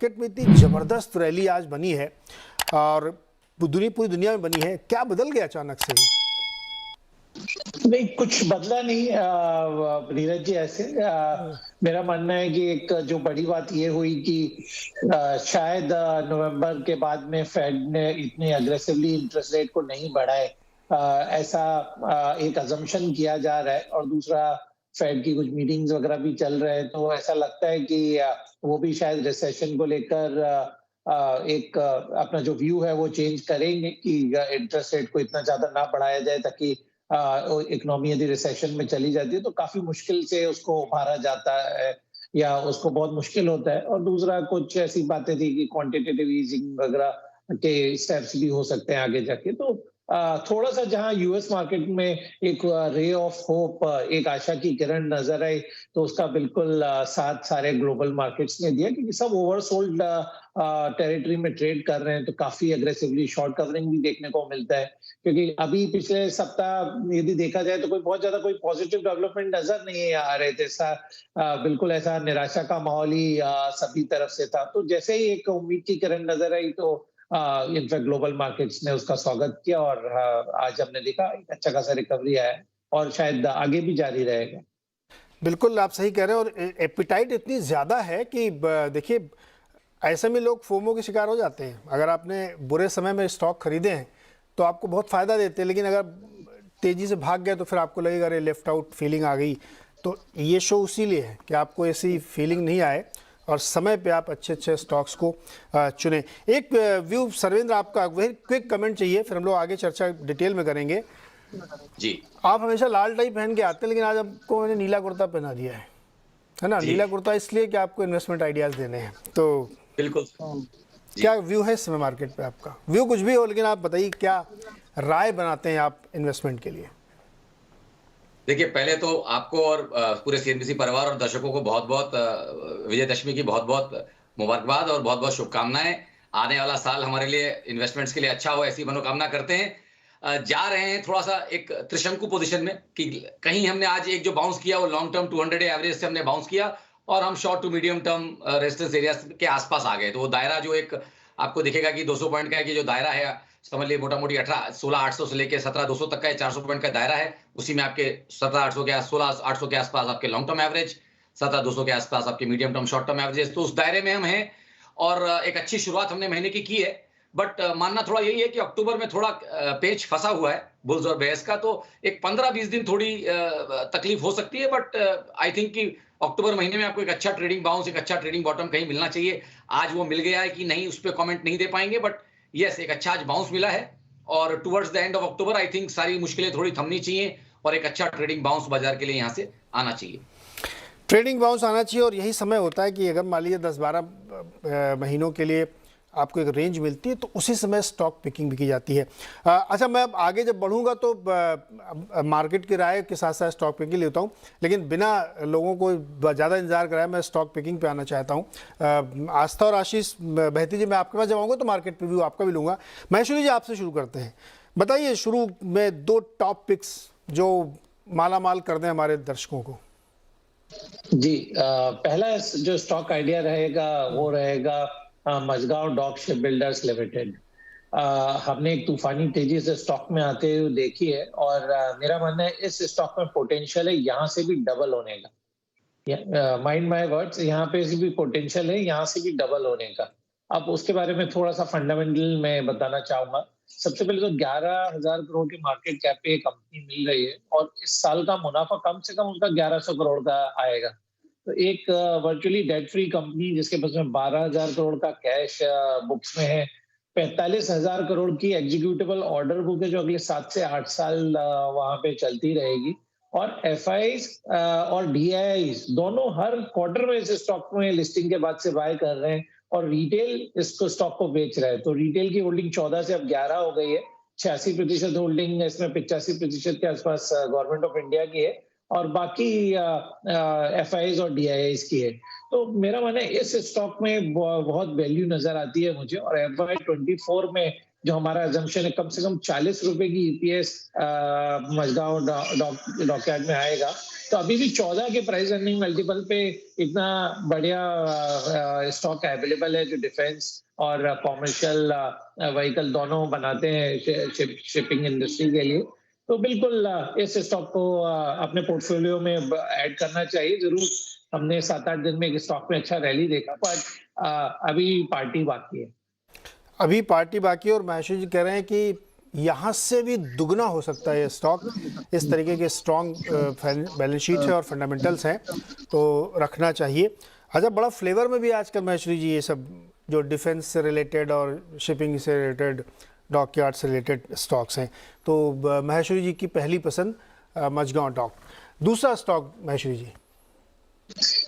Market में इतनी जबरदस्त रैली आज बनी है और पूरी दुनिया में बनी है, क्या बदल गया अचानक से ही? नहीं, कुछ बदला नहीं नीरज जी। ऐसे मेरा मानना है कि एक जो बड़ी बात ये हुई कि शायद नवंबर के बाद में फेड ने इतने अग्रेसिवली इंटरेस्ट रेट को नहीं बढ़ाए, ऐसा एक अजम्पशन किया जा रहा है। और दूसरा, फेड की कुछ मीटिंग्स वगैरह भी चल रहे हैं, तो ऐसा लगता है कि वो भी शायद रिसेशन को लेकर एक अपना जो व्यू है वो चेंज करेंगे कि इंटरेस्ट रेट को इतना ज्यादा ना बढ़ाया जाए, ताकि इकोनॉमी यदि रिसेशन में चली जाती है तो काफी मुश्किल से उसको उभारा जाता है या उसको बहुत मुश्किल होता है। और दूसरा, कुछ ऐसी बातें थी कि क्वांटिटेटिव ईजिंग वगैरह के स्टेप्स भी हो सकते हैं आगे जाके। तो थोड़ा सा जहां यूएस मार्केट में एक रे ऑफ होप, एक आशा की किरण नजर आई, तो उसका बिल्कुल साथ सारे ग्लोबल मार्केट्स ने दिया, क्योंकि सब ओवरसोल्ड टेरिटरी में ट्रेड कर रहे हैं। तो काफी अग्रेसिवली शॉर्ट कवरिंग भी देखने को मिलता है, क्योंकि अभी पिछले सप्ताह यदि देखा जाए तो कोई बहुत ज्यादा कोई पॉजिटिव डेवलपमेंट नजर नहीं आ रहे थे। बिल्कुल ऐसा निराशा का माहौल ही सभी तरफ से था। तो जैसे ही एक उम्मीद की किरण नजर आई, तो इनफैक्ट ग्लोबल मार्केट्स ने उसका स्वागत किया और आज हमने देखा एक अच्छा खासा रिकवरी आया है और शायद आगे भी जारी रहेगा। बिल्कुल आप सही कह रहे हैं। और एपिटाइट इतनी ज़्यादा है कि देखिए, ऐसे में लोग फोमो के शिकार हो जाते हैं। अगर आपने बुरे समय में स्टॉक खरीदे हैं तो आपको बहुत फ़ायदा देते हैं, लेकिन अगर तेज़ी से भाग गए तो फिर आपको लगेगा अरे लेफ्ट आउट फीलिंग आ गई। तो ये शो इसीलिए है कि आपको ऐसी फीलिंग नहीं आए और समय पे आप अच्छे स्टॉक्स को चुनें। एक व्यू सर्वेंद्र, आपका वही क्विक कमेंट चाहिए, फिर हम लोग आगे चर्चा डिटेल में करेंगे। जी, आप हमेशा लाल टाई पहन के आते हैं, लेकिन आज आपको मैंने नीला कुर्ता पहना दिया है ना? नीला कुर्ता इसलिए कि आपको इन्वेस्टमेंट आइडियाज़ देने हैं। तो बिल्कुल। क्या व्यू है इस समय मार्केट पे? आपका व्यू कुछ भी हो, लेकिन आप बताइए क्या राय बनाते हैं आप इन्वेस्टमेंट के लिए? देखिए, पहले तो आपको और पूरे सीएनबीसी परिवार और दर्शकों को बहुत-बहुत विजयदशमी की बहुत-बहुत मुबारकबाद और बहुत-बहुत शुभकामनाएं। आने वाला साल हमारे लिए इन्वेस्टमेंट्स के लिए अच्छा हो, ऐसी मनोकामना करते हैं। जा रहे हैं थोड़ा सा एक त्रिशंकु पोजीशन में कि कहीं हमने आज एक जो बाउंस किया वो लॉन्ग टर्म 200 डे एवरेज से हमने बाउंस किया और हम short to medium term resistance area के आसपास आ गए। तो वो दायरा जो एक आपको दिखेगा कि 200 पॉइंट का है, कि जो दायरा है समझ लिए मोटा-मोटी 16,800 से लेके 17,200 तक का 400 पॉइंट का दायरा है। उसी में आपके 17,800 के 16,800 के आसपास आपके लॉन्ग टर्म एवरेज, 17,200 के आसपास आपके medium term short term average. तो उस दायरे में हम हैं और एक अच्छी शुरुआत हमने महीने की है। बट मानना थोड़ा यही है कि अक्टूबर में थोड़ा पेच फंसा हुआ है बुल्स और बेयर्स का, तो एक 15-20 दिन थोड़ी तकलीफ हो सकती है। बट आई थिंक कि अक्टूबर महीने में आपको एक अच्छा ट्रेडिंग बाउंस, एक अच्छा ट्रेडिंग बॉटम कहीं मिलना चाहिए। आज वो मिल गया है कि नहीं, उस पर कमेंट नहीं दे पाएंगे, बट यस, एक अच्छा आज बाउंस मिला है और towards the end of October I think सारी मुश्किलें थोड़ी थमनी चाहिए और एक अच्छा ट्रेडिंग बाउंस बाजार के लिए यहाँ से आना चाहिए। ट्रेडिंग बाउंस आना चाहिए और यही समय होता है कि अगर मान लीजिए 10-12 महीनों के लिए आपको एक रेंज मिलती है तो उसी समय स्टॉक पिकिंग भी की जाती है। अच्छा, मैं अब आगे जब बढ़ूंगा तो मार्केट की राय के साथ साथ स्टॉक पिकिंग लेता हूं, लेकिन बिना लोगों को ज़्यादा इंतजार कराए मैं स्टॉक पिकिंग पे आना चाहता हूं। आस्था और आशीष बहती जी, मैं आपके पास जब आऊँगा तो मार्केट रिव्यू आपका भी लूँगा। महेश्वरी जी, आपसे शुरू करते हैं। बताइए शुरू में 2 टॉप पिक्स जो माला माल कर दें हमारे दर्शकों को। जी, पहला जो स्टॉक आइडिया रहेगा वो रहेगा Mazagon dock shipbuilders limited. हमने एक तूफानी तेजी से स्टॉक में आते हुए देखी है और मेरा मानना है इस स्टॉक में पोटेंशियल है यहाँ से भी डबल होने का। माइंड माय वर्ड्स, यहाँ पे से भी पोटेंशियल है यहाँ से भी डबल होने का। अब उसके बारे में थोड़ा सा फंडामेंटल मैं बताना चाहूंगा। सबसे पहले तो 11,000 करोड़ के मार्केट कैप पे कंपनी मिल रही है और इस साल का मुनाफा कम से कम उनका 1,100 करोड़ का आएगा। तो एक वर्चुअली डेट फ्री कंपनी जिसके पास में 12,000 करोड़ का कैश बुक्स में है, 45,000 करोड़ की एग्जीक्यूटिबल ऑर्डर बुक है जो अगले 7 से 8 साल वहां पे चलती रहेगी। और एफआईज और डीआईआईज दोनों हर क्वार्टर में इस स्टॉक में लिस्टिंग के बाद से बाय कर रहे हैं और रिटेल इसको स्टॉक को बेच रहा है। तो रिटेल की होल्डिंग 14 से अब 11 हो गई है। 86% होल्डिंग इसमें 85% के आसपास गवर्नमेंट ऑफ इंडिया की है और बाकी एफआईज और डीआईआईज की है। तो मेरा मानना है इस स्टॉक में बहुत वैल्यू नजर आती है मुझे। और FY24 में जो हमारा अजम्पशन है कम से कम 40 रुपए की ईपीएस मझगांव डॉकयार्ड में आएगा। तो अभी भी 14 के प्राइस अर्निंग मल्टीपल पे इतना बढ़िया स्टॉक अवेलेबल है जो डिफेंस और कॉमर्शियल व्हीकल दोनों बनाते हैं शिपिंग इंडस्ट्री के लिए। तो बिल्कुल इस स्टॉक को अपने पोर्टफोलियो में ऐड करना चाहिए जरूर। हमने 7-8 दिन में एक स्टॉक में अच्छा रैली देखा, पर अभी पार्टी बाकी है। अभी पार्टी बाकी है और महेश जी कह रहे हैं कि यहाँ से भी दुगना हो सकता है ये स्टॉक। इस तरीके के स्ट्रॉन्ग बैलेंस शीट है और फंडामेंटल्स हैं तो रखना चाहिए। अच्छा, बड़ा फ्लेवर में भी आजकल महेश्वरी जी ये सब जो डिफेंस से रिलेटेड और शिपिंग से रिलेटेड, डॉकयार्ड से रिलेटेड स्टॉक्स हैं। तो महेश्वरी जी की पहली पसंद मझगांव डॉक। दूसरा स्टॉक महेश्वरी जी?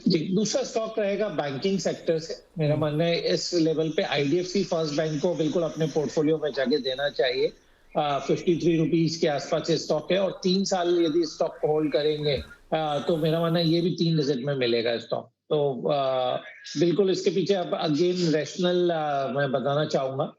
जी, दूसरा स्टॉक रहेगा बैंकिंग सेक्टर से। मेरा मानना है इस लेवल पे आईडीएफसी फर्स्ट बैंक को बिल्कुल अपने पोर्टफोलियो में जगह देना चाहिए। 53 रुपीज के आसपास ये स्टॉक है और 3 साल यदि स्टॉक को होल्ड करेंगे तो मेरा मानना है ये भी 3 डिजिट में मिलेगा स्टॉक। तो बिल्कुल इसके पीछे अब अगेन रैशनल मैं बताना चाहूंगा।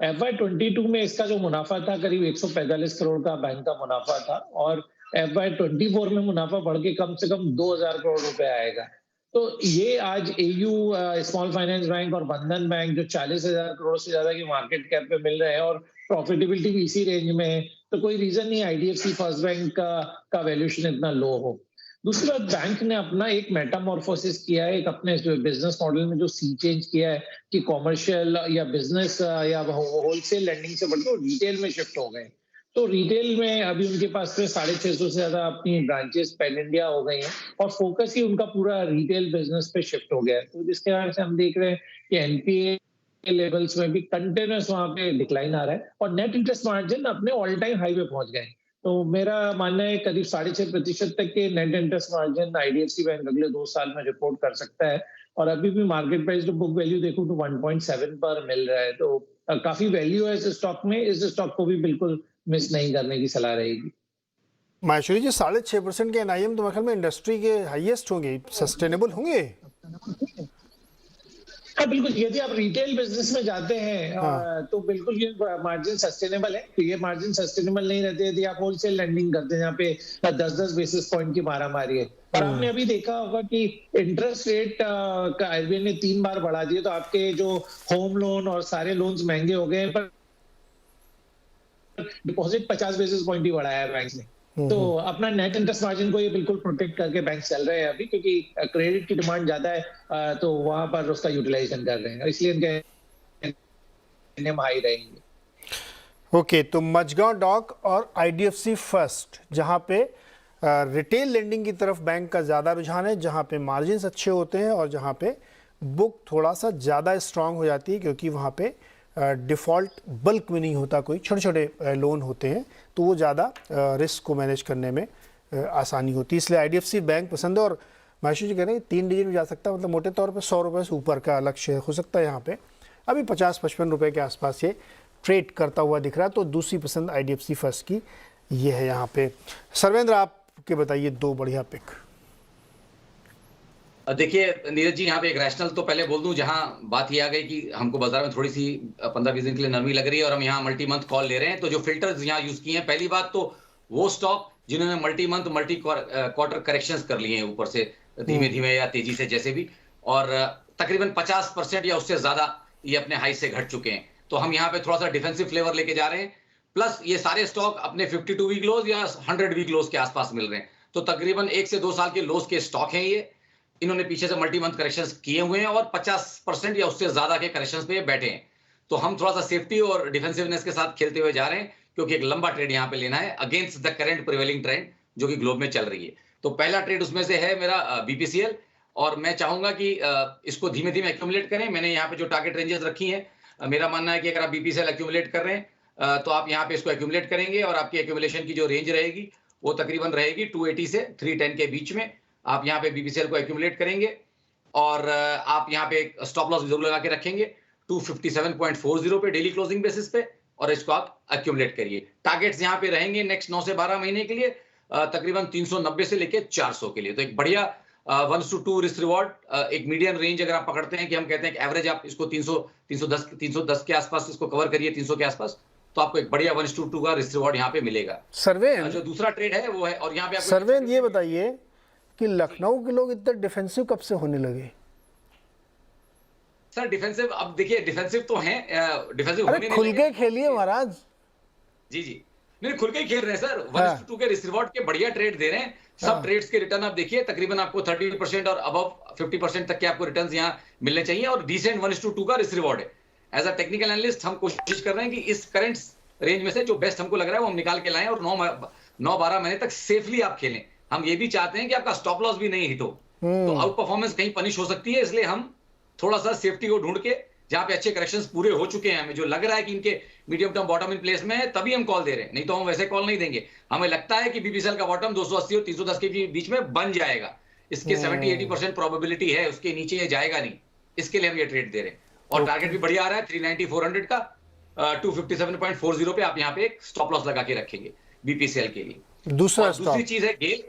FY22 में इसका जो मुनाफा था करीब 145 करोड़ का बैंक का मुनाफा था और FY24 में मुनाफा बढ़ के कम से कम 2000 करोड़ रुपए आएगा। तो ये आज एयू स्मॉल फाइनेंस बैंक और बंधन बैंक जो 40,000 करोड़ से ज्यादा की मार्केट कैप पे मिल रहे हैं और प्रॉफिटेबिलिटी भी इसी रेंज में है, तो कोई रीजन नहीं आईडीएफसी फर्स्ट बैंक का वैल्यूएशन इतना लो हो। दूसरी बात, बैंक ने अपना एक मेटामॉर्फोसिस किया है, एक अपने बिजनेस मॉडल में जो सी चेंज किया है कि कॉमर्शियल या बिजनेस या होलसेल लेंडिंग से बढ़कर रिटेल में शिफ्ट हो गए। तो रिटेल में अभी उनके पास में 650 से ज्यादा अपनी ब्रांचेस पैन इंडिया हो गई हैं और फोकस ही उनका पूरा रिटेल बिजनेस पे शिफ्ट हो गया है। तो जिसके कारण से हम देख रहे हैं कि एनपीए लेवल्स में भी कंटिन्यूस वहां पे डिक्लाइन आ रहा है और नेट इंटरेस्ट मार्जिन अपने ऑल टाइम हाई पे पहुंच गए। तो मेरा मानना है करीब 6.5% तक के net interest margin IDFC bank अगले 2 साल में रिपोर्ट कर सकता है और अभी भी मार्केट प्राइस तो बुक वैल्यू देखूं तो 1.7 पर मिल रहा है। तो काफी वैल्यू है इस स्टॉक में। इस स्टॉक को भी बिल्कुल मिस नहीं करने की सलाह रहेगी। महेश्वरी जी, 6.5% के एनआईएम तो मेरे ख्याल में इंडस्ट्री के हाईएस्ट होंगे, सस्टेनेबल होंगे? हाँ बिल्कुल, यदि आप रिटेल बिजनेस में जाते हैं तो बिल्कुल ये मार्जिन सस्टेनेबल है। तो ये मार्जिन सस्टेनेबल नहीं रहते यदि आप होलसेल लेंडिंग करते हैं, यहाँ पे 10-10 बेसिस पॉइंट की मारामारी है। और आपने अभी देखा होगा कि इंटरेस्ट रेट का आरबीआई ने 3 बार बढ़ा दिया, तो आपके जो होम लोन और सारे लोन्स महंगे हो गए, पर डिपॉजिट 50 बेसिस पॉइंट ही बढ़ाया है बैंक ने। तो अपना नेट इंटरेस्ट मार्जिन को ये बिल्कुल प्रोटेक्ट करके बैंक चल रहे हैं अभी, क्योंकि क्रेडिट की डिमांड ज्यादा है तो वहां पर उसका यूटिलाइजेशन कर रहे हैं, इसलिए इनके हाई रहेंगे। ओके, तो मझगांव डॉक और आईडीएफसी फर्स्ट, जहां पे रिटेल लेंडिंग की तरफ बैंक का ज़्यादा रुझान है, जहां पे मार्जिन्स अच्छे होते हैं और जहां पे बुक थोड़ा सा ज़्यादा स्ट्रांग हो जाती है, क्योंकि वहां पे डिफ़ॉल्ट बल्क में नहीं होता, कोई छोटे छोटे लोन होते हैं, तो वो ज़्यादा रिस्क को मैनेज करने में आसानी होती है। इसलिए आईडीएफसी बैंक पसंद है। और महेश जी कह रहे हैं 3 डिजिट में जा सकता है, मतलब मोटे तौर पे 100 रुपये से ऊपर का लक्ष्य हो सकता है यहाँ पे। अभी 50-55 रुपये के आसपास ये ट्रेड करता हुआ दिख रहा है। तो दूसरी पसंद आईडीएफसी फर्स्ट की ये है यहाँ पे। सर्वेंद्र, आपके बताइए 2 बढ़िया पिक। देखिए नीरज जी, यहाँ पे एक रैशनल तो पहले बोल दूं, जहां बात ये आ गई कि हमको बाजार में थोड़ी सी 15-20 दिन के लिए नरमी लग रही है और हम यहाँ मल्टी मंथ कॉल ले रहे हैं, तो जो फिल्टर्स यहाँ यूज किए हैं, पहली बात तो वो स्टॉक जिन्होंने multi month multi quarter corrections कर लिए हैं ऊपर से धीमे धीमे या तेजी से जैसे भी, और तकरीबन 50% या उससे ज्यादा ये अपने हाई से घट चुके हैं। तो हम यहाँ पे थोड़ा सा डिफेंसिव फ्लेवर लेके जा रहे हैं। प्लस ये सारे स्टॉक अपने 52 वीक लोज या 100 वीक लोज के आसपास मिल रहे हैं, तो तकरीबन 1 से 2 साल के लोज के स्टॉक हैं ये। इन्होंने पीछे से मल्टी मंथ करेक्शंस किए हुए हैं और 50% या उससे ज्यादा के करेक्शंस पे बैठे हैं। तो हम थोड़ा सा सेफ्टी और डिफेंसिवनेस के साथ खेलते हुए जा रहे हैं, क्योंकि एक लंबा ट्रेड यहाँ पे लेना है against the current prevailing trend जो कि ग्लोब में चल रही है। तो पहला ट्रेड उसमें से है मेरा बीपीसीएल, और मैं चाहूंगा कि इसको धीमे धीमे एक्यूमुलेट करें। मैंने यहाँ पे जो टारगेट रेंजेस रखी हैं, मेरा मानना है कि अगर आप बीपीसीएल एक्यूमुलेट कर रहे हैं तो आप यहाँ पे इसको एक्यूमुलेट करेंगे और आपकी एक्यूमुलेशन की जो रेंज रहेगी वो तकरीबन रहेगी 280 से 310 के बीच में। आप यहाँ पे बीपीसीएल को एक्यूमुलेट करेंगे और आप यहाँ पे स्टॉप लॉस जरूर लगा के रखेंगे 257.40 पे डेली क्लोजिंग बेसिस पे, और इसको आप एक्यूमुलेट करिए। टारगेट्स यहाँ पे रहेंगे नेक्स्ट 9 से 12 महीने के लिए तकरीबन 390 से लेके 400 के लिए। तो एक बढ़िया 1:2 रिस्क रिवॉर्ड, एक मीडियम रेंज अगर आप पकड़ते हैं कि हम कहते हैं कि एवरेज आप इसको 310 के आसपास इसको कवर करिए, 300 के आसपास, तो आपको एक बढ़िया 1:2 का रिस्क रिवॉर्ड यहाँ पे मिलेगा। सर्वेंद्र, जो दूसरा ट्रेड है वो है, और यहाँ पे सर्वेंद्र ये बताइए कि लखनऊ के लोग इतने डिफेंसिव कब से होने लगे? सर डिफेंसिव, अब देखिए डिफेंसिव तो हैं, डिफेंसिव होने अरे नहीं खुल लगे। के खेलिए महाराज। जी जी, नहीं खुल के ही खेल रहे हैं सर। हाँ। 1:2 के रिस्क रिवॉर्ड के बढ़िया ट्रेड दे रहे हैं। सब हाँ। ट्रेड्स के रिटर्न आप देखिए, तकरीबन आपको 30% और अबव 50% तक के आपको रिटर्न्स यहाँ मिलने चाहिए, और डिसेंट 1:2 का रिस्क रिवॉर्ड है। एज अ टेक्निकल एनालिस्ट हम कोशिश कर रहे हैं कि इस करंट रेंज में से जो बेस्ट हमको लग रहा है वो हम निकाल के लाएं, और 9-12 महीने तक सेफली आप खेलें। हम ये भी चाहते हैं कि आपका स्टॉप लॉस भी नहीं हिट हो, तो आउट परफॉर्मेंस कहीं पनिश हो सकती है, इसलिए हम थोड़ा सा सेफ्टी को ढूंढ के, जहां पे अच्छे करेक्शंस पूरे हो चुके हैं, हमें जो लग रहा है कि इनके medium term bottom in place में है, तभी हम कॉल दे रहे हैं, नहीं तो हम वैसे कॉल नहीं देंगे। हमें लगता है कि बीपीसीएल का बॉटम 280 और 310 के बीच में बन जाएगा, इसके 70-80% प्रोबेबिलिटी है, उसके नीचे ये जाएगा नहीं, इसके लिए हम ये ट्रेड दे रहे हैं। और टारगेट भी बढ़िया आ रहा है, 390-400 का, 257.40 पे आप यहाँ पे एक स्टॉप लॉस लगा के रखेंगे बीपीसीएल के लिए। दूसरा और दूसरी स्टॉक चीज है गेल।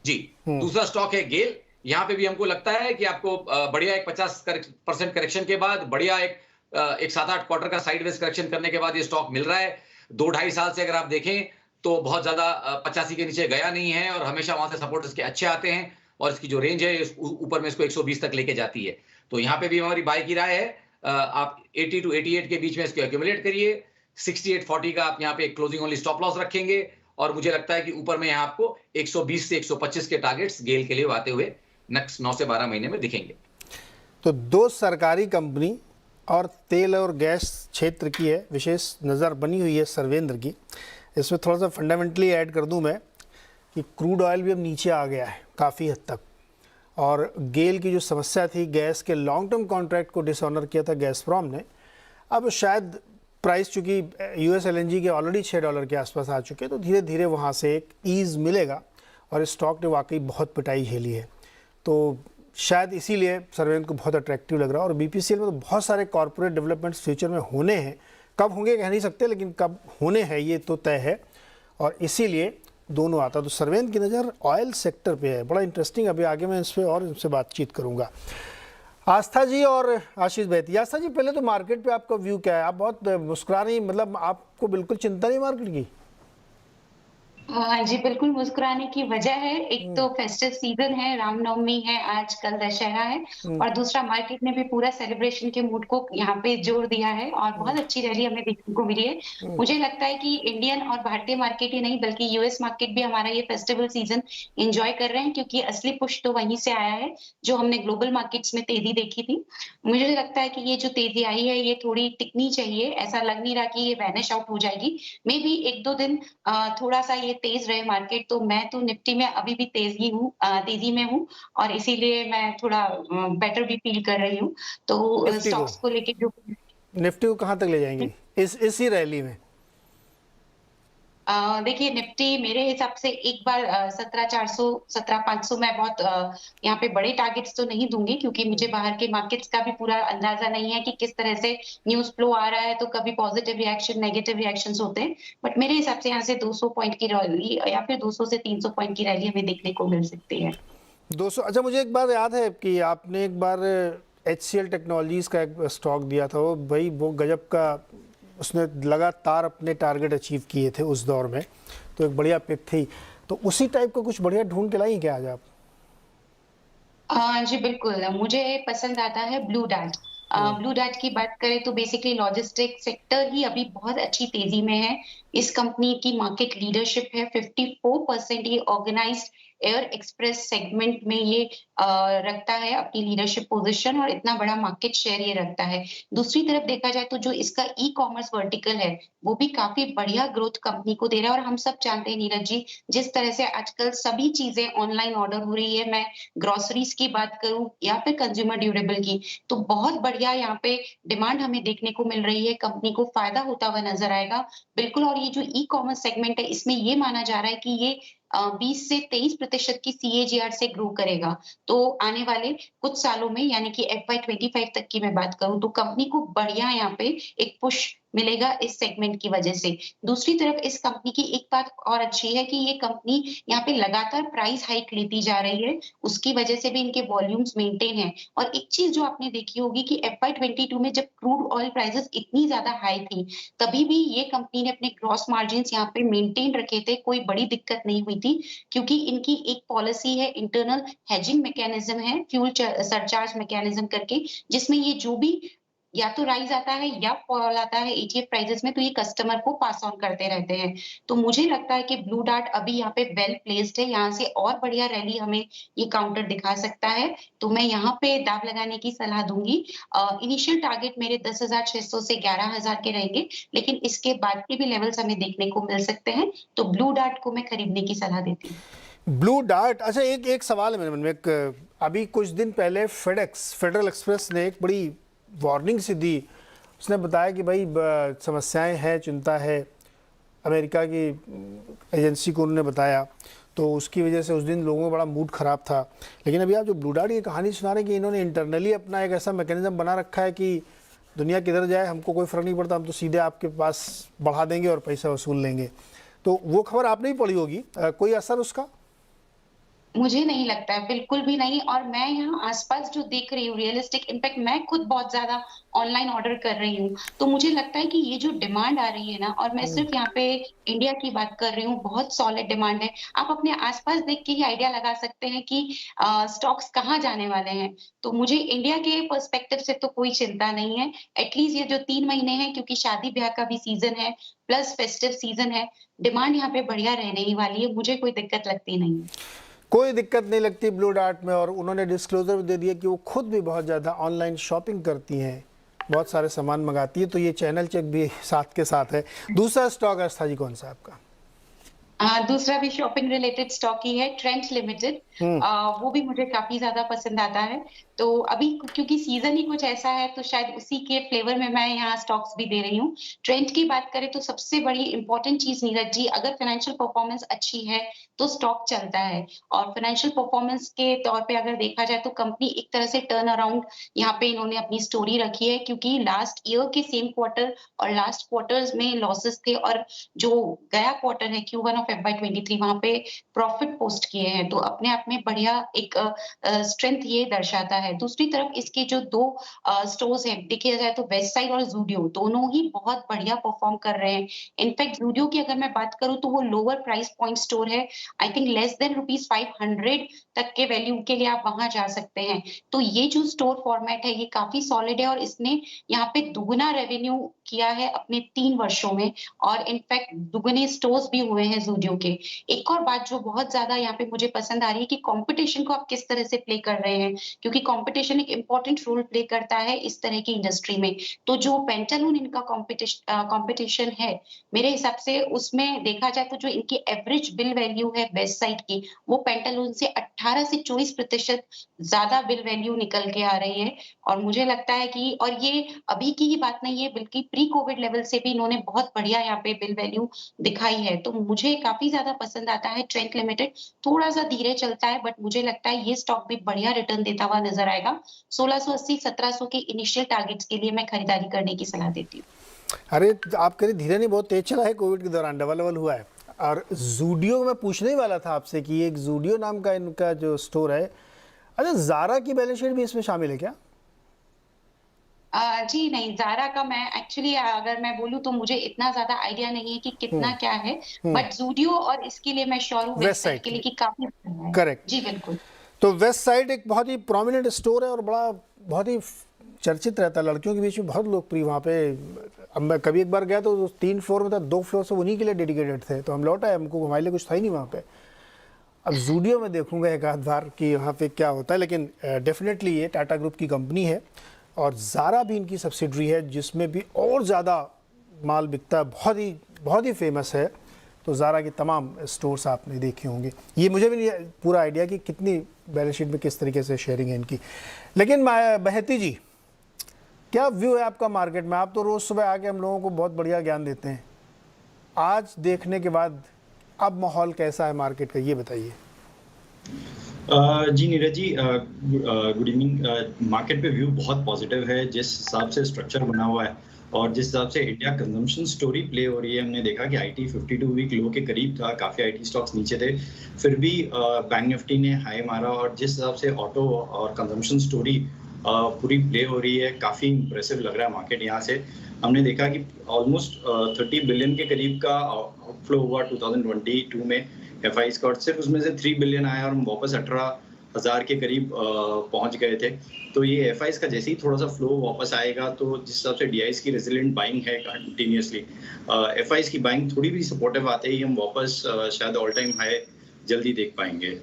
जी, दूसरा स्टॉक है गेल। यहाँ पे भी हमको लगता है कि आपको बढ़िया एक 50% करेक्शन के बाद, बढ़िया एक 7-8 क्वार्टर का साइडवेज करेक्शन करने के बाद ये स्टॉक मिल रहा है। 2-2.5 साल से अगर आप देखें तो बहुत ज्यादा 85 के नीचे गया नहीं है, और हमेशा वहां से सपोर्ट इसके अच्छे आते हैं, और इसकी जो रेंज है ऊपर में इसको 120 तक लेके जाती है। तो यहाँ पे भी हमारी बाय की राय है, आप 80 to 88 के बीच में इसको एक्यूमुलेट करिए। 68.40 का आप यहाँ पे क्लोजिंग ओनली स्टॉप लॉस रखेंगे, और मुझे लगता है कि ऊपर में यहाँ आपको 120 से 125 के टारगेट्स गेल के लिए आते हुए नेक्स्ट 9 से 12 महीने में दिखेंगे। तो दो सरकारी कंपनी और तेल और गैस क्षेत्र की है विशेष नज़र बनी हुई है सर्वेंद्र की। इसमें थोड़ा सा फंडामेंटली ऐड कर दूं मैं कि क्रूड ऑयल भी अब नीचे आ गया है काफ़ी हद तक, और गेल की जो समस्या थी, गैस के लॉन्ग टर्म कॉन्ट्रैक्ट को डिसऑनर किया था गैसप्रॉम ने, अब शायद प्राइस चूँकि यूएस एलएनजी के ऑलरेडी $6 के आसपास आ चुके हैं, तो धीरे धीरे वहाँ से एक ईज़ मिलेगा, और इस स्टॉक ने वाकई बहुत पिटाई झेली है। तो शायद इसीलिए सर्वेंट को बहुत अट्रैक्टिव लग रहा है। और बीपीसीएल में तो बहुत सारे कॉर्पोरेट डेवलपमेंट्स फ्यूचर में होने हैं, कब होंगे कह नहीं सकते, लेकिन कब होने हैं ये तो तय है, और इसीलिए दोनों आता। तो सर्वेंट की नज़र ऑयल सेक्टर पे है, बड़ा इंटरेस्टिंग। अभी आगे मैं इस पर और इनसे बातचीत करूँगा। आस्था जी और आशीष बैती। आस्था जी, पहले तो मार्केट पे आपका व्यू क्या है? आप बहुत मुस्कुरा रही, मतलब आपको बिल्कुल चिंता नहीं मार्केट की? हाँ जी, बिल्कुल मुस्कुराने की वजह है। एक तो फेस्टिव सीजन है, रामनवमी है, आज कल दशहरा है, और दूसरा मार्केट ने भी पूरा सेलिब्रेशन के मूड को यहाँ पे जोर दिया है, और बहुत अच्छी रैली हमें देखने को मिली है। मुझे लगता है कि इंडियन और भारतीय मार्केट ही नहीं बल्कि यूएस मार्केट भी हमारा ये फेस्टिवल सीजन एंजॉय कर रहे हैं, क्योंकि असली पुश तो वहीं से आया है जो हमने ग्लोबल मार्केट्स में तेजी देखी थी। मुझे लगता है कि ये जो तेजी आई है ये थोड़ी टिकनी चाहिए, ऐसा लग नहीं रहा कि ये वैनिश आउट हो जाएगी। मे बी 1-2 दिन थोड़ा सा ये तेज रहे मार्केट, तो मैं तो निफ्टी में अभी भी तेजी में हूँ, और इसीलिए मैं थोड़ा बेटर भी फील कर रही हूँ। तो स्टॉक्स को लेके जो निफ्टी को कहाँ तक ले जाएंगी इसी रैली में? देखिए, निफ्टी मेरे हिसाब से एक बार 17,400 17,500 मैं बहुत यहाँ पे बड़े टारगेट्स तो नहीं दूंगी, क्योंकि मुझे बाहर के मार्केट्स का भी पूरा अंदाजा नहीं है कि किस तरह से न्यूज फ्लो आ रहा है, तो कभी पॉजिटिव रिएक्शन नेगेटिव रिएक्शंस होते हैं। बट मेरे हिसाब से यहाँ से 200 पॉइंट की रैली या फिर 200 से 300 पॉइंट की रैली हमें देखने को मिल सकती है। 200। अच्छा, मुझे एक बात याद है कि आपने एक बार HCL टेक्नोलॉजीज का एक स्टॉक दिया था, वो भाई वो गजब का, उसने लगातार अपने टारगेट अचीव किए थे उस दौर में, तो एक बढ़िया पिक थी। तो उसी टाइप का कुछ बढ़िया ढूंढ के लाई क्या आज आप? जी बिल्कुल, मुझे पसंद आता है ब्लू डार्ट। ब्लू डार्ट की बात करें तो बेसिकली लॉजिस्टिक सेक्टर ही अभी बहुत अच्छी तेजी में है। इस कंपनी की मार्केट लीडरशिप है, 54% ये ऑर्गेनाइज्ड एयर एक्सप्रेस सेगमेंट में ये रखता है अपनी लीडरशिप पोजीशन, और इतना बड़ा मार्केट शेयर ये रखता है। दूसरी तरफ देखा जाए तो जो इसका ई कॉमर्स वर्टिकल है वो भी काफी बढ़िया ग्रोथ कंपनी को दे रहा है, और हम सब जानते हैं नीरज जी, जिस तरह से आजकल सभी चीजें ऑनलाइन ऑर्डर हो रही है, मैं ग्रोसरीज की बात करूं या फिर कंज्यूमर ड्यूरेबल की, तो बहुत बढ़िया यहाँ पे डिमांड हमें देखने को मिल रही है। कंपनी को फायदा होता हुआ नजर आएगा बिल्कुल। और ये जो ई कॉमर्स सेगमेंट है, इसमें ये माना जा रहा है कि ये 20 से 23% की CAGR से ग्रो करेगा। तो आने वाले कुछ सालों में, यानी कि FY25 तक की मैं बात करूं, तो कंपनी को बढ़िया यहाँ पे एक पुश मिलेगा इस सेगमेंट की वजह से। दूसरी तरफ इस कंपनी की एक बात और अच्छी है कि ये कंपनी यहाँ पे लगातार प्राइस हाइक लेती जा रही है, उसकी वजह से भी इनके वॉल्यूम्स मेंटेन है। और एक चीज जो आपने देखी होगी कि FY22 में जब क्रूड ऑयल प्राइसेस इतनी ज्यादा हाई थी, तभी भी ये कंपनी ने अपने ग्रॉस मार्जिन यहाँ पे मेंटेन रखे थे, कोई बड़ी दिक्कत नहीं हुई थी, क्योंकि इनकी एक पॉलिसी है, इंटरनल हेजिंग मैकेनिज्म है, फ्यूल सरचार्ज मैकेनिज्म करके, जिसमें ये जो भी या तो राइज आता है या फॉल आता है एटीएफ प्राइसेस में, तो ये कस्टमर को पास ऑन करते रहते हैं। तो मुझे लगता है कि ब्लू डार्ट अभी यहाँ पे वेल प्लेस्ड है, यहाँ से और बढ़िया रैली हमें ये काउंटर दिखा सकता है। तो मैं यहाँ पे दाव लगाने की सलाह दूंगी। इनिशियल टारगेट मेरे 10,600 से 11,000 के रहेंगे, लेकिन इसके बाद के भी लेवल्स हमें देखने को मिल सकते हैं। तो ब्लू डार्ट को मैं खरीदने की सलाह देती हूँ। ब्लू डार्ट, अच्छा एक सवाल है मेरे मन में। अभी कुछ दिन पहले फेडरल एक्सप्रेस ने एक बड़ी वार्निंग सी दी। उसने बताया कि भाई समस्याएं हैं, चिंता है, अमेरिका की एजेंसी को उन्होंने बताया, तो उसकी वजह से उस दिन लोगों का बड़ा मूड ख़राब था। लेकिन अभी आप जो ब्लू डार्ट की कहानी सुना रहे हैं कि इन्होंने इंटरनली अपना एक ऐसा मैकेनिज्म बना रखा है कि दुनिया किधर जाए हमको कोई फ़र्क नहीं पड़ता, हम तो सीधे आपके पास बढ़ा देंगे और पैसा वसूल लेंगे। तो वो खबर आपने भी पढ़ी होगी, कोई असर उसका? मुझे नहीं लगता है, बिल्कुल भी नहीं। और मैं यहाँ आसपास जो देख रही हूँ रियलिस्टिक, इनफैक्ट मैं खुद बहुत ज्यादा ऑनलाइन ऑर्डर कर रही हूँ, तो मुझे लगता है कि ये जो डिमांड आ रही है ना, और मैं सिर्फ यहाँ पे इंडिया की बात कर रही हूँ, बहुत सॉलिड डिमांड है। आप अपने आसपास देख के ही आइडिया लगा सकते हैं कि स्टॉक्स कहाँ जाने वाले हैं। तो मुझे इंडिया के पर्सपेक्टिव से तो कोई चिंता नहीं है। एटलीस्ट ये जो 3 महीने हैं, क्योंकि शादी ब्याह का भी सीजन है प्लस फेस्टिव सीजन है, डिमांड यहाँ पे बढ़िया रहने ही वाली है। मुझे कोई दिक्कत लगती नहीं है। कोई दिक्कत नहीं लगती ब्लू डार्ट में। और उन्होंने डिस्क्लोजर भी दे दिया कि वो खुद भी बहुत ज़्यादा ऑनलाइन शॉपिंग करती हैं, बहुत सारे सामान मंगाती है, तो ये चैनल चेक भी साथ के साथ है। दूसरा स्टॉक आस्था जी कौन सा आपका? दूसरा भी शॉपिंग रिलेटेड स्टॉक ही है, ट्रेंट लिमिटेड। वो भी मुझे काफी ज्यादा पसंद आता है। तो अभी क्योंकि सीजन ही कुछ ऐसा है, तो शायद उसी के फ्लेवर में मैं यहाँ स्टॉक्स भी दे रही हूँ। ट्रेंड की बात करें तो सबसे बड़ी इंपॉर्टेंट चीज नीरज जी, अगर फाइनेंशियल परफॉर्मेंस अच्छी है तो स्टॉक चलता है। और फाइनेंशियल परफॉर्मेंस के तौर पे अगर देखा जाए तो कंपनी एक तरह से टर्न अराउंड यहाँ पे इन्होंने अपनी स्टोरी रखी है, क्योंकि लास्ट ईयर के सेम क्वार्टर और लास्ट क्वार्टर्स में लॉसेस थे, और जो गया क्वार्टर है Q1 ऑफ FY23 वहां पे प्रॉफिट पोस्ट किए हैं। तो अपने आप में बढ़िया एक स्ट्रेंथ ये दर्शाता है। दूसरी तरफ इसके जो 2 स्टोर्स हैं, देखिए जाए तो वेस्ट साइड और ज़ूडियो दोनों ही बहुत बढ़िया परफॉर्म कर रहे हैं। इनफैक्ट ज़ूडियो की अगर मैं बात करूं तो वो लोअर प्राइस पॉइंट स्टोर है, आई थिंक लेस देन ₹500 तक के वैल्यू के लिए आप वहां जा सकते हैं। तो ये जो स्टोर फॉर्मेट है ये काफी सॉलिड है, और इसने यहाँ पे दुगुना रेवेन्यू किया है अपने 3 वर्षों में, और इनफैक्ट दुगने स्टोर्स भी हुए हैं ज़ूडियो के। एक और बात जो बहुत ज्यादा यहाँ पे मुझे पसंद आ रही है कि कंपटीशन को आप किस तरह से प्ले कर रहे हैं, क्योंकि कंपटीशन एक इंपॉर्टेंट रोल प्ले करता है इस तरह की इंडस्ट्री में। तो जो पेंटालून इनका कंपटीशन है, मेरे हिसाब से उसमें देखा जाए तो जो इनकी एवरेज बिल वैल्यू है वेस्ट साइड की, वो पेंटालून से 18 से 24% ज्यादा बिल वैल्यू निकल के आ रही है। और मुझे लगता है कि, और ये अभी की ही बात नहीं है, बल्कि प्री कोविड लेवल से भी इन्होंने बहुत बढ़िया यहाँ पे बिल वैल्यू दिखाई है। तो मुझे काफी ज्यादा पसंद आता है ट्रेंट लिमिटेड। थोड़ा सा धीरे चलता है, बट मुझे लगता है ये स्टॉक भी बढ़िया रिटर्न देता हुआ नजर आएगा। 1680-1700 के इनिशियल टारगेट्स के लिए मैं खरीदारी करने की सलाह देती हूँ। अरे आप कह रहे धीरे नहीं, बहुत तेज चला है, कोविड के दौरान डबल हुआ है। और ज़ूडियो में पूछने ही वाला था आपसे कि एक ज़ूडियो नाम का इनका जो स्टोर है, अच्छा ज़ारा की बैलेंस शीट भी इसमें शामिल है क्या? जी नहीं, ज़ारा का मैं एक्चुअली अगर मैं बोलूँ तो मुझे इतना ज्यादा आइडिया नहीं है कि कितना क्या है, बट ज़ूडियो और इसके लिए मैं श्योर हूँ वेस्ट साइड के लिए कि काफी है। करेक्ट जी बिल्कुल। तो वेस्ट साइड एक बहुत ही प्रोमिनेंट स्टोर है और बहुत ही चर्चित रहता है, लड़कियों के बीच में बहुत लोकप्रिय। वहाँ पे अब मैं कभी एक बार गया तो 3 फ्लोर में था, 2 फ्लोर से उन्हीं के लिए डेडिकेटेड थे, तो हम लौट आए, हमको हमारे लिए कुछ था ही नहीं वहाँ पे। अब ज़ूडियो में देखूंगा एक आध बार कि वहाँ पे क्या होता है, लेकिन डेफिनेटली ये टाटा ग्रुप की कंपनी है और ज़ारा भी इनकी सब्सिडरी है जिसमें भी और ज़्यादा माल बिकता है, बहुत ही फेमस है। तो ज़ारा के तमाम स्टोर्स आपने देखे होंगे। ये मुझे भी नहीं पूरा आइडिया कि कितनी बैलेंस शीट में किस तरीके से शेयरिंग है इनकी। लेकिन बहती जी, क्या व्यू है आपका मार्केट में? आप तो रोज़ सुबह आके हम लोगों को बहुत बढ़िया ज्ञान देते हैं, आज देखने के बाद अब माहौल कैसा है मार्केट का, ये बताइए। जी Neeraj ji, good evening. Market पे व्यू बहुत पॉजिटिव है, जिस हिसाब से स्ट्रक्चर बना हुआ है और जिस हिसाब से इंडिया कंजम्पशन स्टोरी प्ले हो रही है। हमने देखा कि आईटी 52 वीक लो के करीब था, काफ़ी आईटी स्टॉक्स नीचे थे, फिर भी बैंक निफ्टी ने हाई मारा, और जिस हिसाब से ऑटो और कंजम्पशन स्टोरी पूरी प्ले हो रही है, काफ़ी इंप्रेसिव लग रहा है मार्केट। यहाँ से हमने देखा कि ऑलमोस्ट 30 बिलियन के करीब का आउटफ्लो हुआ 2022 में, FIs का, और सिर्फ उसमें से 3 बिलियन आया और हम वापस 18,000 के करीब पहुंच गए थे। तो ये FIs का जैसे ही थोड़ा सा फ्लो वापस आएगा, तो जिस हिसाब से DIs की रेजिलिएंट बाइंग है कंटिन्यूसली, FIs की बाइंग थोड़ी भी सपोर्टिव आते ही हम वापस शायद ऑल टाइम हाई जल्दी देख पाएंगे।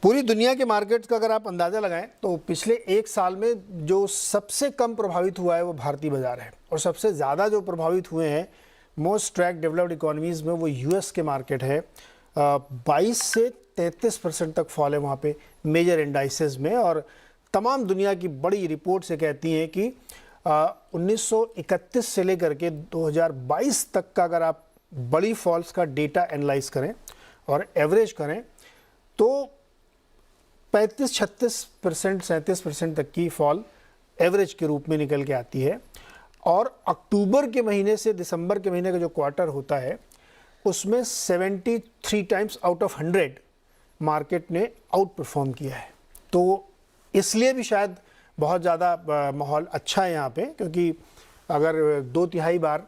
पूरी दुनिया के मार्केट्स का अगर आप अंदाज़ा लगाएं तो पिछले एक साल में जो सबसे कम प्रभावित हुआ है वो भारतीय बाजार है, और सबसे ज़्यादा जो प्रभावित हुए हैं मोस्ट ट्रैक डेवलप्ड इकोनॉमीज़ में वो US के मार्केट है। 22 से 33% तक फॉल है वहाँ पे मेजर इंडाइसेस में, और तमाम दुनिया की बड़ी रिपोर्ट से कहती हैं कि 1931 से लेकर के 2022 तक का अगर आप बड़ी फॉल्स का डेटा एनालाइज करें और एवरेज करें तो 35-36%, 37% तक की फॉल एवरेज के रूप में निकल के आती है। और अक्टूबर के महीने से दिसंबर के महीने का जो क्वार्टर होता है उसमें 73 टाइम्स आउट ऑफ 100 मार्केट ने आउट परफॉर्म किया है। तो इसलिए भी शायद बहुत ज़्यादा माहौल अच्छा है यहाँ पे, क्योंकि अगर 2/3 बार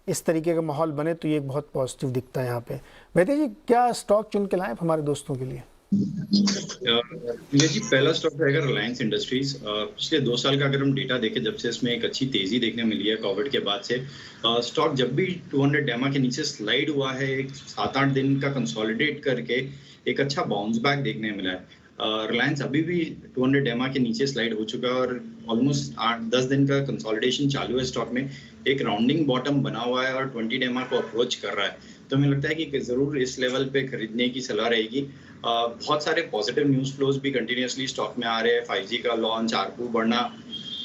इस तरीके का माहौल बने तो ये बहुत पॉजिटिव दिखता है यहाँ पे। मेहती जी, क्या स्टॉक चुन के लाएं हमारे दोस्तों के लिए? जी, पहला स्टॉक रहेगा रिलायंस इंडस्ट्रीज। पिछले 2 साल का अगर हम डेटा देखें, जब से इसमें एक अच्छी तेजी देखने मिली है कोविड के बाद से, स्टॉक जब भी 200 डेमा के नीचे स्लाइड हुआ है, एक 7-8 दिन का कंसोलिडेट करके एक अच्छा बाउंस बैक देखने मिला है। रिलायंस अभी भी 200 डेमा के नीचे स्लाइड हो चुका है और ऑलमोस्ट 8-10 दिन का कंसोलिडेशन चालू है स्टॉक में। एक राउंडिंग बॉटम बना हुआ है और 20 डेमा को अप्रोच कर रहा है। तो मुझे लगता है कि ज़रूर इस लेवल पे खरीदने की सलाह रहेगी। बहुत सारे पॉजिटिव न्यूज़ फ्लोज भी कंटिन्यूसली स्टॉक में आ रहे हैं। 5G का लॉन्च, ARPU बढ़ना,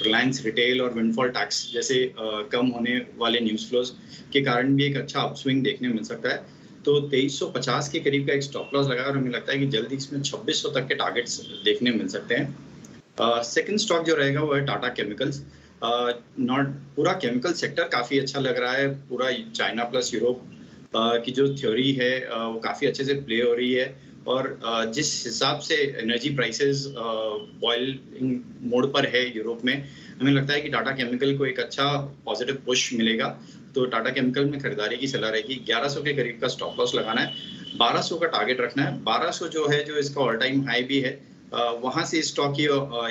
रिलायंस रिटेल और विंडफॉल टैक्स जैसे कम होने वाले न्यूज़ फ्लोज के कारण भी एक अच्छा अपस्विंग देखने मिल सकता है। तो 2350 के करीब का एक स्टॉप लॉस लगा और हमें लगता है कि जल्दी इसमें 2600 तक के टारगेट्स देखने मिल सकते हैं। सेकंड स्टॉक जो रहेगा वो है टाटा केमिकल्स। पूरा केमिकल सेक्टर काफ़ी अच्छा लग रहा है। पूरा चाइना प्लस यूरोप की जो थ्योरी है वो काफ़ी अच्छे से प्ले हो रही है, और जिस हिसाब से एनर्जी प्राइसेस बॉइलिंग मोड पर है यूरोप में, हमें लगता है कि टाटा केमिकल को एक अच्छा पॉजिटिव पुश मिलेगा। तो टाटा केमिकल में खरीदारी की सलाह रहेगी। 1100 के करीब का स्टॉप लॉस लगाना है, 1200 का टारगेट रखना है। 1200 जो है, जो इसका ऑल टाइम हाई भी है, वहाँ से स्टॉक ही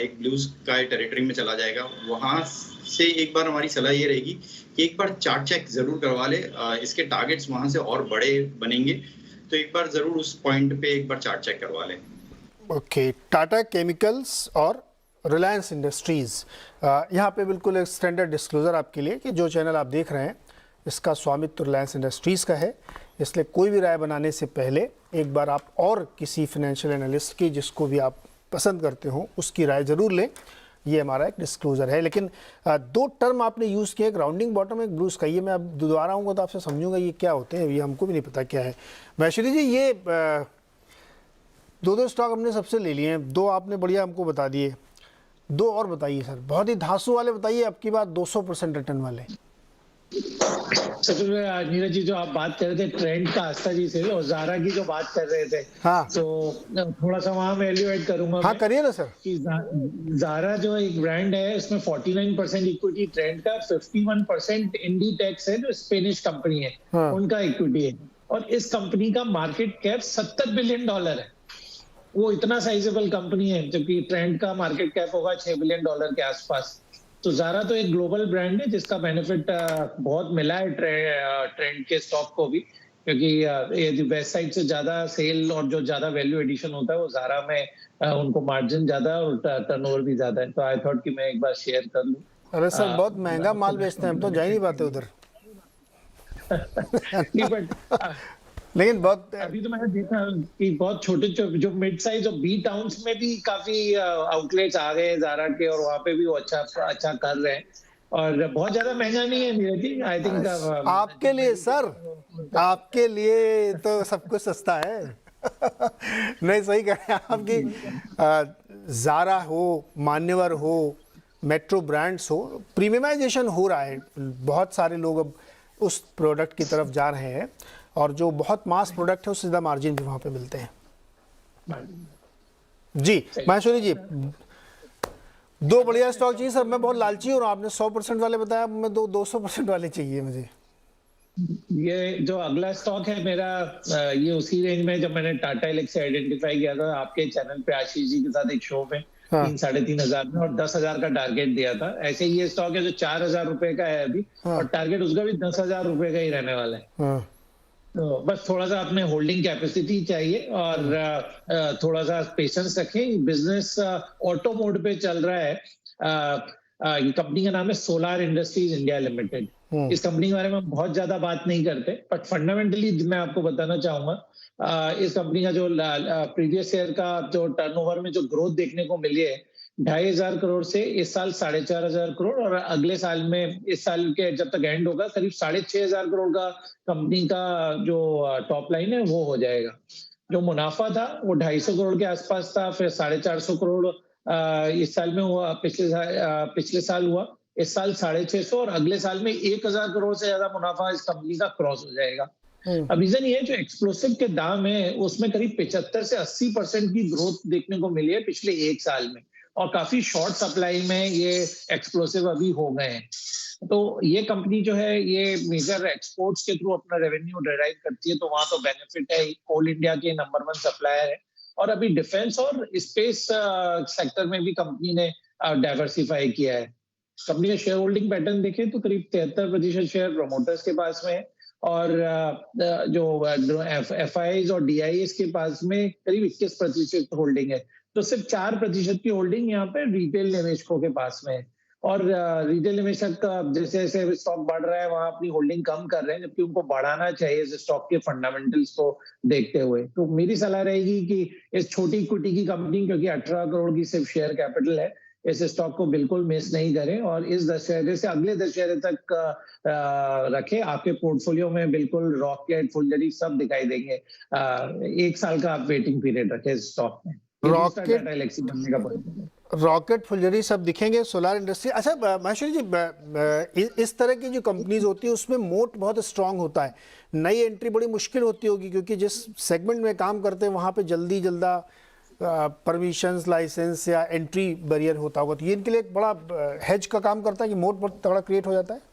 एक ब्लू स्काई टेरिटरी में चला जाएगा। वहाँ से एक बार हमारी सलाह ये रहेगी कि एक बार चार्ट चेक जरूर करवा ले। इसके टारगेट्स वहाँ से और बड़े बनेंगे, तो एक बार जरूर उस पॉइंट पे एक बार चार्ट चेक करवा लें। ओके, टाटा केमिकल्स और रिलायंस इंडस्ट्रीज़। यहाँ पे बिल्कुल एक स्टैंडर्ड डिस्क्लोजर आपके लिए कि जो चैनल आप देख रहे हैं इसका स्वामित्व रिलायंस इंडस्ट्रीज़ का है, इसलिए कोई भी राय बनाने से पहले एक बार आप और किसी फाइनेंशियल एनालिस्ट की, जिसको भी आप पसंद करते हो, उसकी राय ज़रूर लें। ये हमारा एक डिस्क्लोजर है। लेकिन 2 टर्म आपने यूज़ किए, एक राउंडिंग बॉटम, एक ब्लू स्काई। ये मैं अब दोबारा आऊँगा तो आपसे समझूंगा ये क्या होते हैं, ये हमको भी नहीं पता क्या है। महेश्वरी जी, ये 2 स्टॉक हमने सबसे ले लिए हैं, 2 आपने बढ़िया हमको बता दिए, 2 और बताइए सर, बहुत ही धांसू वाले बताइए, अब की बात 200% रिटर्न वाले। सबसे नीरज जी, जो आप बात कर रहे थे ट्रेंड का आस्था जी से, और जारा की जो बात कर रहे थे, हाँ, तो थोड़ा सा वहां वैल्यू ऐड करूंगा। हाँ, करिए ना सर। कि जारा जो एक ब्रांड है, इसमें 49% इक्विटी ट्रेंड का, 51% इंडीटेक्स है जो स्पेनिश कंपनी है, हाँ, उनका इक्विटी है, और इस कंपनी का मार्केट कैप $70 बिलियन है। वो इतना साइजेबल कंपनी है, जबकि ट्रेंड का मार्केट कैप होगा $6 बिलियन के आसपास। तो जारा तो एक ग्लोबल ब्रांड है जिसका बेनिफिट बहुत मिला है ट्रेंड के स्टॉक को भी, क्योंकि वेस्ट साइड से ज्यादा सेल और जो ज्यादा वैल्यू एडिशन होता है वो जारा में उनको मार्जिन ज्यादा और टर्नओवर भी ज्यादा है। तो आई थॉट कि मैं एक बार शेयर कर लूं। अरे सर, बहुत महंगा माल बेचते हैं हम, तो जा ही नहीं पाते उधर। नहीं, बट लेकिन बहुत अभी तो मैंने देखा कि बहुत छोटे जो मिड साइज और बी टाउन्स में भी काफी आउटलेट्स आ गए हैं जारा के, और वहाँ पे भी वो अच्छा कर रहे हैं, और बहुत ज्यादा महंगा नहीं है नीरज जी। आई थिंक आपके लिए सर, आपके लिए तो सब कुछ सस्ता है। नहीं, सही कह रहे हैं आपकी। जारा हो, मान्यवर हो, मेट्रो ब्रांड्स हो, प्रीमियमाइजेशन हो रहा है। बहुत सारे लोग अब उस प्रोडक्ट की तरफ जा रहे हैं, और जो बहुत मास प्रोडक्ट है उससे ज़्यादा मार्जिन भी वहाँ पे मिलते हैं। जी महेश्वरी जी, 2 बढ़िया स्टॉक चाहिए सर। मैं बहुत लालची हूँ, आपने 100% वाले बताया, मैं 200% वाले चाहिए मुझे। ये जो अगला स्टॉक है मेरा, ये उसी रेंज में जब मैंने टाटा एलेक्सी आइडेंटिफाई किया था आपके चैनल पे आशीष जी के साथ एक शो में, हाँ। 3-3.5 हजार में, और 10,000 का टारगेट दिया था। ऐसे ही ये स्टॉक है जो 4,000 रुपए का है अभी, हाँ। और टारगेट उसका भी 10,000 रुपए का ही रहने वाला है। हाँ। तो बस थोड़ा सा अपने होल्डिंग कैपेसिटी चाहिए और थोड़ा सा पेशेंस रखें। बिजनेस ऑटो मोड पे चल रहा है। ये कंपनी का नाम है सोलार इंडस्ट्रीज इंडिया लिमिटेड। इस कंपनी के बारे में हम बहुत ज्यादा बात नहीं करते, बट फंडामेंटली मैं आपको बताना चाहूंगा, इस कंपनी का जो प्रीवियस ईयर का जो टर्नओवर में जो ग्रोथ देखने को मिली है, 2,500 करोड़ से इस साल 4,500 करोड़, और अगले साल में, इस साल के जब तक एंड होगा, करीब 6,500 करोड़ का कंपनी का जो टॉप लाइन है वो हो जाएगा। जो मुनाफा था वो 250 करोड़ के आसपास था, फिर 450 करोड़ इस साल में हुआ, पिछले साल हुआ, इस साल 650, और अगले साल में 1,000 करोड़ से ज्यादा मुनाफा इस कंपनी का क्रॉस हो जाएगा। अब रीजन ये है, जो एक्सप्लोसिव के दाम है उसमें करीब 75 से 80% की ग्रोथ देखने को मिली है पिछले एक साल में, और काफी शॉर्ट सप्लाई में ये एक्सप्लोसिव अभी हो गए हैं। तो ये कंपनी जो है ये मेजर एक्सपोर्ट्स के थ्रू अपना रेवेन्यू डिराइव करती है, तो वहां तो बेनिफिट है। कोल इंडिया के नंबर 1 सप्लायर है, और अभी डिफेंस और स्पेस सेक्टर में भी कंपनी ने डाइवर्सिफाई किया है। कंपनी का शेयर होल्डिंग पैटर्न देखें तो करीब 73% शेयर प्रमोटर्स के पास में है, और जो FIIs और DIIs के पास में करीब 21% होल्डिंग है। तो सिर्फ 4% की होल्डिंग यहाँ पे रिटेल निवेशकों के पास में है, और रिटेल निवेशक जैसे जैसे स्टॉक बढ़ रहा है वहां अपनी होल्डिंग कम कर रहे हैं, जबकि उनको बढ़ाना चाहिए इस स्टॉक के फंडामेंटल्स को देखते हुए। तो मेरी सलाह रहेगी कि इस छोटी इक्विटी की कंपनी, क्योंकि 18 करोड़ की सिर्फ शेयर कैपिटल है, इस स्टॉक को बिल्कुल मिस नहीं करें, और इस दशहरे से अगले दशहरे तक रखें। आपके पोर्टफोलियो में बिल्कुल रॉकेट, फुलझड़ी सब दिखाई देंगे। 1 साल का आप वेटिंग पीरियड रखें इस स्टॉक में। रॉकेट, टाटा एलेक्सी बनने का पॉइंट, रॉकेट, फुलझड़ी सब दिखेंगे, सोलार इंडस्ट्री। अच्छा महेश्वरी जी, इस तरह की जो कंपनीज होती है उसमें मोट बहुत स्ट्रांग होता है, नई एंट्री बड़ी मुश्किल होती होगी, क्योंकि जिस सेगमेंट में काम करते हैं वहाँ पे जल्दा परमिशंस, लाइसेंस या एंट्री बैरियर होता होगा, तो ये इनके लिए एक बड़ा हेज का काम करता है कि मोट बहुत तगड़ा क्रिएट हो जाता है।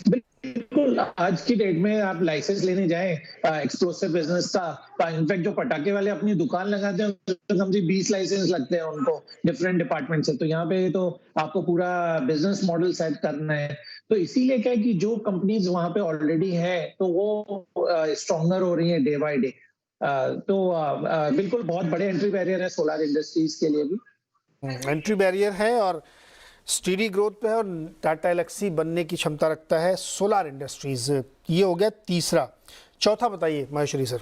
बिल्कुल, आज की डेट में आप लाइसेंस लेने जाएं एक्सप्लोसिव बिजनेस का, इनफैक्ट जो पटाखे वाले अपनी दुकान लगाते हैं तो कम से 20 लाइसेंस लगते हैं उनको डिफरेंट डिपार्टमेंट से। तो यहाँ पे तो आपको पूरा बिजनेस मॉडल सेट करना है। तो इसीलिए क्या है कि जो कंपनीज वहां पे ऑलरेडी है तो वो स्ट्रॉन्गर हो रही है डे बाय डे। तो बिल्कुल बहुत बड़े एंट्री बैरियर है सोलार इंडस्ट्रीज के लिए भी। एंट्री बैरियर है और स्टीडी ग्रोथ पे है, और टाटा एलेक्सी बनने की क्षमता रखता है सोलार इंडस्ट्रीज। ये हो गया तीसरा। चौथा बताइए महेश्वरी सर।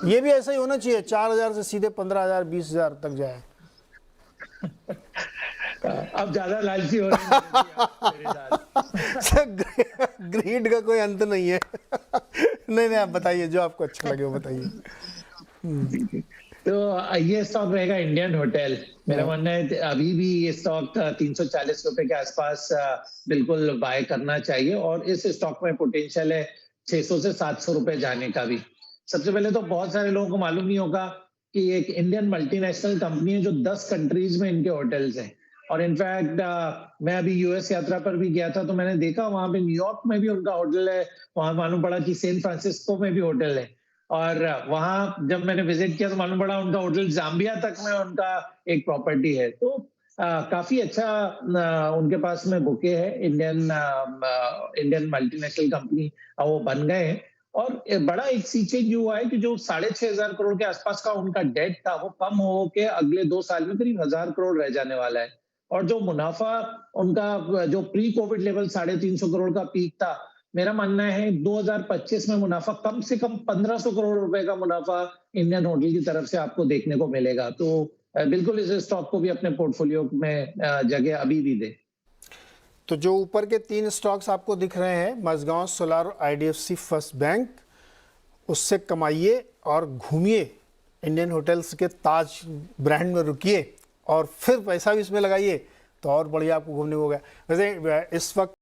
ये भी ऐसा ही होना चाहिए, 4,000 से सीधे 15,000 20,000 तक जाए। अब ज्यादा लालची हो रहे हैं। ग्रीड का कोई अंत नहीं है। नहीं, आप बताइए, जो आपको अच्छा लगे वो बताइए। तो ये स्टॉक रहेगा इंडियन होटल। मेरा मानना है अभी भी ये स्टॉक 340 रुपए के आसपास बिल्कुल बाय करना चाहिए, और इस स्टॉक में पोटेंशियल है 600 से 700 रुपए जाने का भी। सबसे पहले तो बहुत सारे लोगों को मालूम नहीं होगा कि एक इंडियन मल्टीनेशनल कंपनी है जो 10 कंट्रीज में इनके होटल्स हैं। और इनफैक्ट मैं अभी US यात्रा पर भी गया था, तो मैंने देखा वहां पे न्यूयॉर्क में भी उनका होटल है, वहां मालूम पड़ा कि सैन फ्रांसिस्को में भी होटल है, और वहां जब मैंने विजिट किया तो मालूम पड़ा उनका होटल जाम्बिया तक में उनका एक प्रॉपर्टी है। तो काफी अच्छा उनके पास में बुके है। इंडियन मल्टीनेशनल कंपनी वो बन गए हैं, और बड़ा एक सी चेंज हुआ है कि जो 6,500 करोड़ के आसपास का उनका डेट था वो कम हो के अगले 2 साल में करीब 1,000 करोड़ रह जाने वाला है। और जो मुनाफा उनका जो प्री कोविड लेवल 350 करोड़ का पीक था, मेरा मानना है 2025 में मुनाफा कम से कम 1,500 करोड़ रुपए का मुनाफा इंडियन होटल की तरफ से आपको देखने को मिलेगा। तो बिल्कुल इस स्टॉक को भी अपने पोर्टफोलियो में जगह अभी भी दे। तो जो ऊपर के 3 स्टॉक्स आपको दिख रहे हैं, Mazagon solar, IDFC first bank, उससे कमाइए और घूमिए, इंडियन होटल्स के ताज ब्रांड में रुकिए और फिर पैसा भी इसमें लगाइए, तो और बढ़िया आपको घूमने को गया। वैसे इस वक्त